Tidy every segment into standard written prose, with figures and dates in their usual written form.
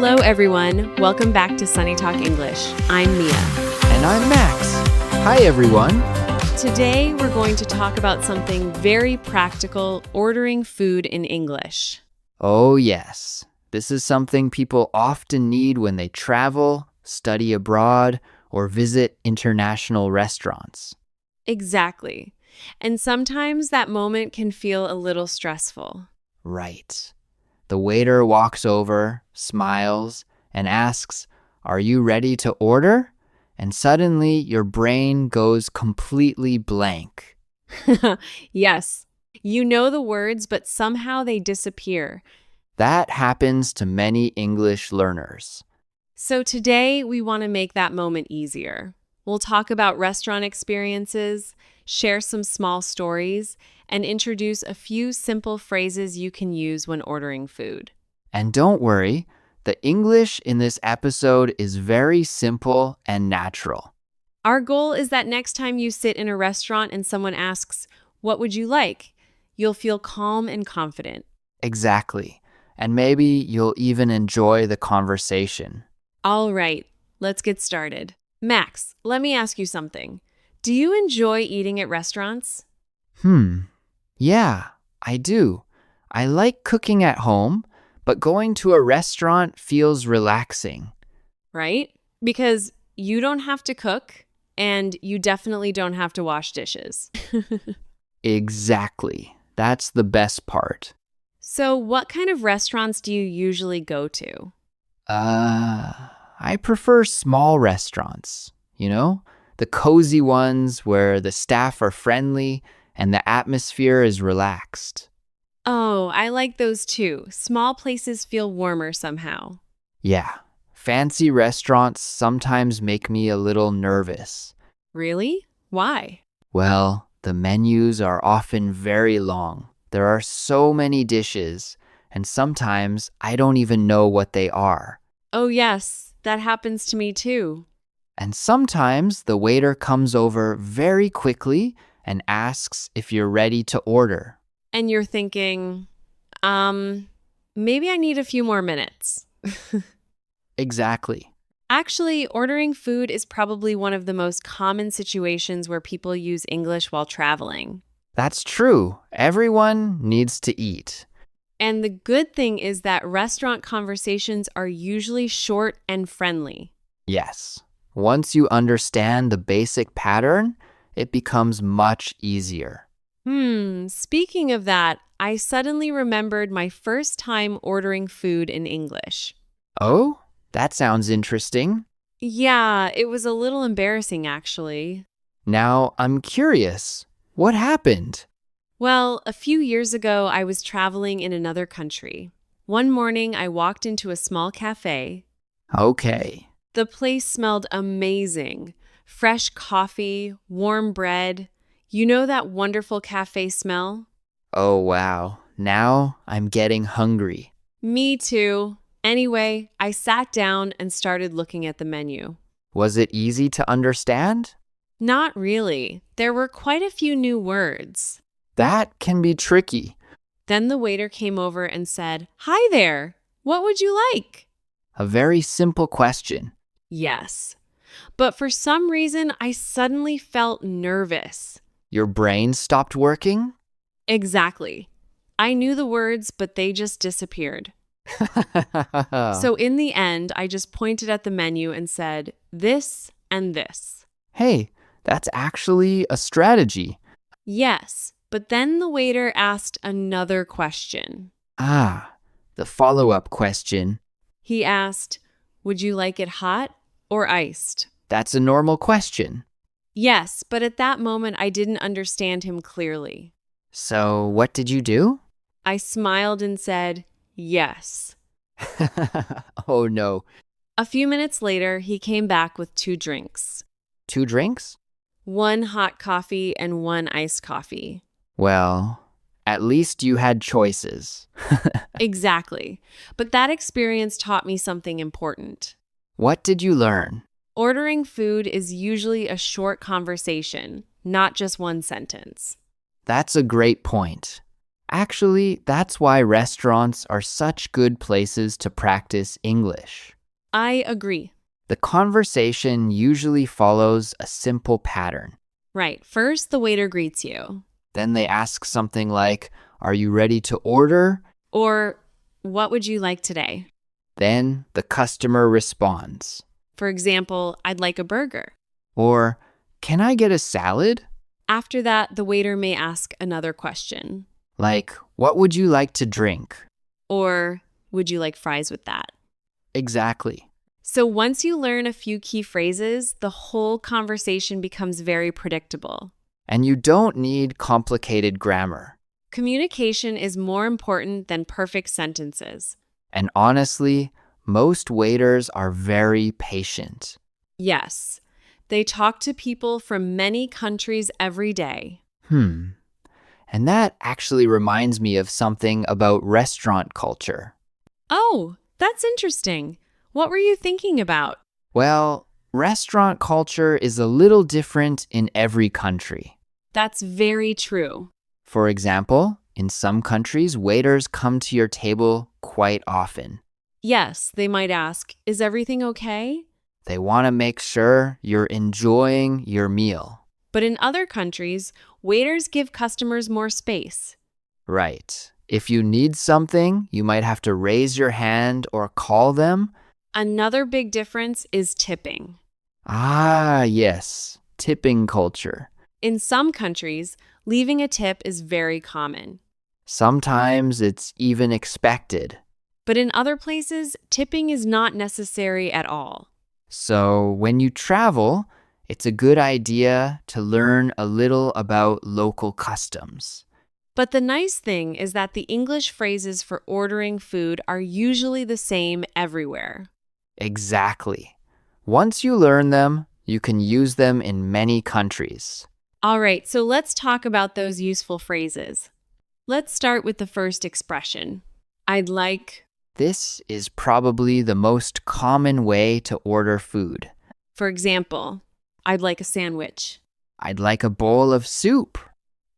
Hello, everyone. Welcome back to SunnyTalk English. I'm Mia. And I'm Max. Hi, everyone. Today, we're going to talk about something very practical, ordering food in English. Oh, yes. This is something people often need when they travel, study abroad, or visit international restaurants. Exactly. And sometimes that moment can feel a little stressful. Right. The waiter walks over, smiles, and asks, "Are you ready to order?" And suddenly your brain goes completely blank. Yes. You know the words, but somehow they disappear. That happens to many English learners. So today, we want to make that moment easier. We'll talk about restaurant experiences, share some small stories, and introduce a few simple phrases you can use when ordering food. And don't worry, the English in this episode is very simple and natural. Our goal is that next time you sit in a restaurant and someone asks, "What would you like?" you'll feel calm and confident. Exactly. And maybe you'll even enjoy the conversation. All right, let's get started. Max, let me ask you something. Do you enjoy eating at restaurants? Yeah, I do. I like cooking at home, but going to a restaurant feels relaxing. Right? Because you don't have to cook and you definitely don't have to wash dishes. Exactly. That's the best part. So, what kind of restaurants do you usually go to? I prefer small restaurants, the cozy ones where the staff are friendly and the atmosphere is relaxed. Oh, I like those too. Small places feel warmer somehow. Yeah, fancy restaurants sometimes make me a little nervous. Really? Why? Well, the menus are often very long. There are so many dishes, and sometimes I don't even know what they are. Oh, yes, that happens to me too. And sometimes the waiter comes over very quickly and asks if you're ready to order. And you're thinking, maybe I need a few more minutes. Exactly. Actually, ordering food is probably one of the most common situations where people use English while traveling. That's true. Everyone needs to eat. And the good thing is that restaurant conversations are usually short and friendly. Yes. Once you understand the basic pattern, it becomes much easier. Speaking of that, I suddenly remembered my first time ordering food in English. Oh, that sounds interesting. Yeah, it was a little embarrassing actually. Now, I'm curious. What happened? Well, a few years ago, I was traveling in another country. One morning, I walked into a small cafe. Okay. The place smelled amazing. Fresh coffee, warm bread. You know that wonderful cafe smell? Oh, wow. Now I'm getting hungry. Me too. Anyway, I sat down and started looking at the menu. Was it easy to understand? Not really. There were quite a few new words. That can be tricky. Then the waiter came over and said, "Hi there. What would you like?" A very simple question. Yes. But for some reason, I suddenly felt nervous. Your brain stopped working? Exactly. I knew the words, but they just disappeared. So in the end, I just pointed at the menu and said, "This and this." Hey, that's actually a strategy. Yes, but then the waiter asked another question. The follow-up question. He asked, "Would you like it hot or iced?" That's a normal question. Yes, but at that moment, I didn't understand him clearly. So what did you do? I smiled and said, "Yes." Oh no. A few minutes later, he came back with 2 drinks. 2 drinks? 1 hot coffee and 1 iced coffee. Well, at least you had choices. Exactly. But that experience taught me something important. What did you learn? Ordering food is usually a short conversation, not just one sentence. That's a great point. Actually, that's why restaurants are such good places to practice English. I agree. The conversation usually follows a simple pattern. Right. First, the waiter greets you. Then they ask something like, "Are you ready to order?" Or, what would you like today? Then the customer responds. For example, I'd like a burger. Or, "Can I get a salad?" After that, the waiter may ask another question. Like, "What would you like to drink?" Or, would you like fries with that? Exactly. So once you learn a few key phrases, the whole conversation becomes very predictable. And you don't need complicated grammar. Communication is more important than perfect sentences. And honestly, most waiters are very patient. Yes, they talk to people from many countries every day. And that actually reminds me of something about restaurant culture. Oh, that's interesting. What were you thinking about? Well, restaurant culture is a little different in every country. That's very true. For example, in some countries, waiters come to your table quite often. Yes, they might ask, is everything okay? They want to make sure you're enjoying your meal. But in other countries, waiters give customers more space. Right. If you need something, you might have to raise your hand or call them. Another big difference is tipping. Ah, yes, tipping culture. In some countries, leaving a tip is very common. Sometimes it's even expected. But in other places, tipping is not necessary at all. So when you travel, it's a good idea to learn a little about local customs. But the nice thing is that the English phrases for ordering food are usually the same everywhere. Exactly. Once you learn them, you can use them in many countries. All right, so let's talk about those useful phrases. Let's start with the first expression. I'd like. This is probably the most common way to order food. For example, I'd like a sandwich. I'd like a bowl of soup.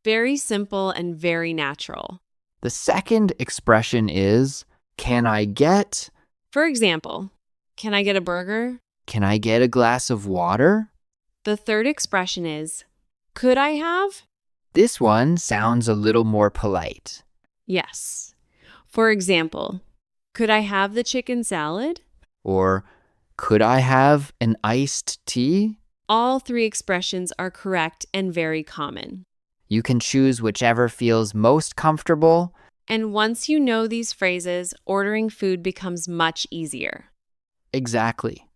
Very simple and very natural. The second expression is, can I get? For example, can I get a burger? Can I get a glass of water? The third expression is, could I have? This one sounds a little more polite. Yes. For example, could I have the chicken salad? Or, could I have an iced tea? All three expressions are correct and very common. You can choose whichever feels most comfortable. And once you know these phrases, ordering food becomes much easier. Exactly.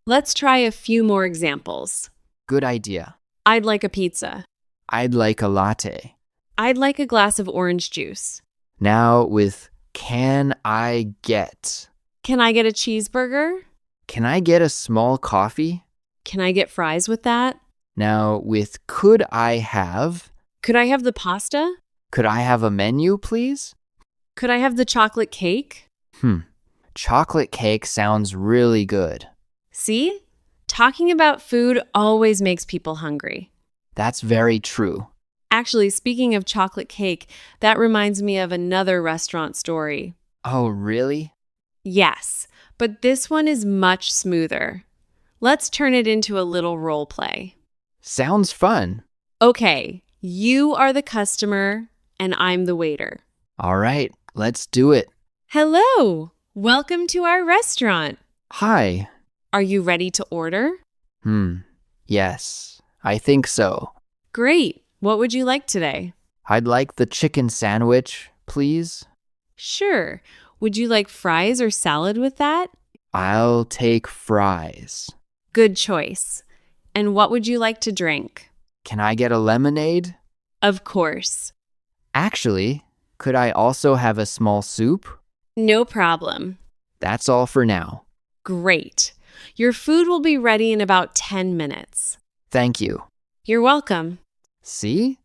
Let's try a few more examples. Good idea. I'd like a pizza. I'd like a latte. I'd like a glass of orange juice. Now with can I get? Can I get a cheeseburger? Can I get a small coffee? Can I get fries with that? Now with could I have? Could I have the pasta? Could I have a menu, please? Could I have the chocolate cake? Chocolate cake sounds really good. See? Talking about food always makes people hungry. That's very true. Actually, speaking of chocolate cake, that reminds me of another restaurant story. Oh, really? Yes, but this one is much smoother. Let's turn it into a little role play. Sounds fun. Okay, you are the customer and I'm the waiter. All right, let's do it. Hello! Welcome to our restaurant. Hi. Are you ready to order? Yes, I think so. Great. What would you like today? I'd like the chicken sandwich, please. Sure. Would you like fries or salad with that? I'll take fries. Good choice. And what would you like to drink? Can I get a lemonade? Of course. Actually, could I also have a small soup? No problem. That's all for now. Great. Your food will be ready in about 10 minutes. Thank you. You're welcome. See?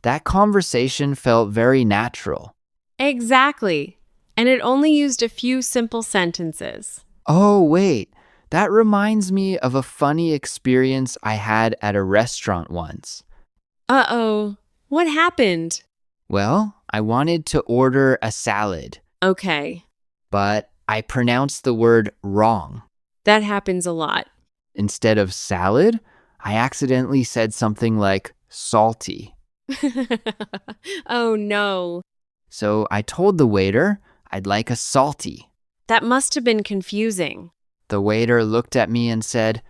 That conversation felt very natural. Exactly. And it only used a few simple sentences. Oh, wait. That reminds me of a funny experience I had at a restaurant once. Uh-oh. What happened? Well, I wanted to order a salad, Okay, but I pronounced the word wrong. that happens a lot. Instead of salad, I accidentally said something like salty. Oh no, So I told the waiter I'd like a salty. that must have been confusing. The waiter looked at me and said,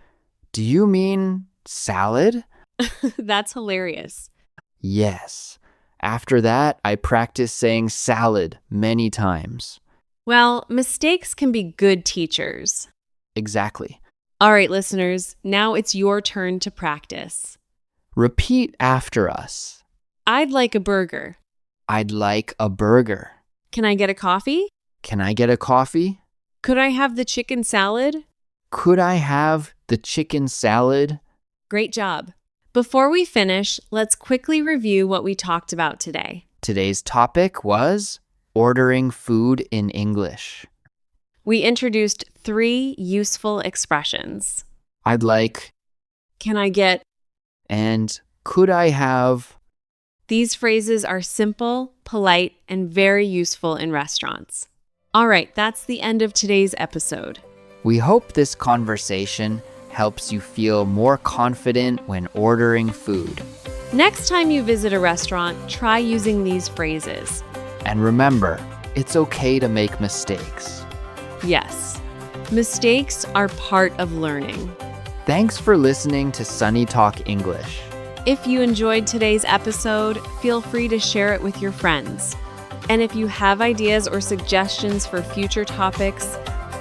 "Do you mean salad?" That's hilarious. Yes. After that, I practiced saying salad many times. Well, mistakes can be good teachers. Exactly. All right, listeners, now it's your turn to practice. Repeat after us. I'd like a burger. I'd like a burger. Can I get a coffee? Can I get a coffee? Could I have the chicken salad? Could I have the chicken salad? Great job. Before we finish, let's quickly review what we talked about today. Today's topic was ordering food in English. We introduced 3 useful expressions. I'd like Can I get? and could I have? These phrases are simple, polite, and very useful in restaurants. All right, that's the end of today's episode. We hope this conversation helps you feel more confident when ordering food. Next time you visit a restaurant, try using these phrases. And remember, it's okay to make mistakes. Yes, mistakes are part of learning. Thanks for listening to SunnyTalk English. If you enjoyed today's episode, feel free to share it with your friends. And if you have ideas or suggestions for future topics,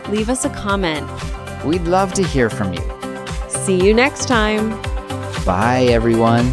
leave us a comment. We'd love to hear from you. See you next time. Bye, everyone.